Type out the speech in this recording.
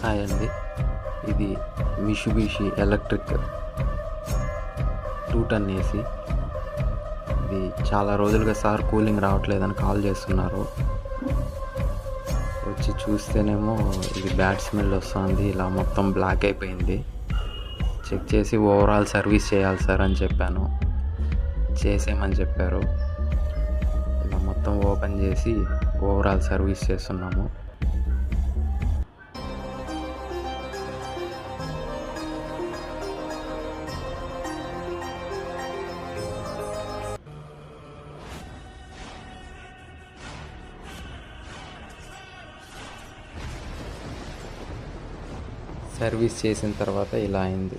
Hi అండి, ఇది మిషుబిషి electric 2 టన్ AC. ఇది చాలా రోజులుగా సార్ కూలింగ్ రావట్లేదని కాల్ చేస్తున్నారు. వచ్చి చూస్తేనేమో ఇది బ్యాడ్ స్మెల్ వస్తుంది, ఇలా మొత్తం బ్లాక్ అయిపోయింది. చెక్ చేసి ఓవరాల్ సర్వీస్ చేయాలి సార్ అని చెప్పాను. చేసేయమని చెప్పారు. ఇలా మొత్తం ఓపెన్ చేసి ఓవరాల్ సర్వీస్ చేస్తున్నాము. సర్వీస్ చేసిన తర్వాత ఇలా అయింది.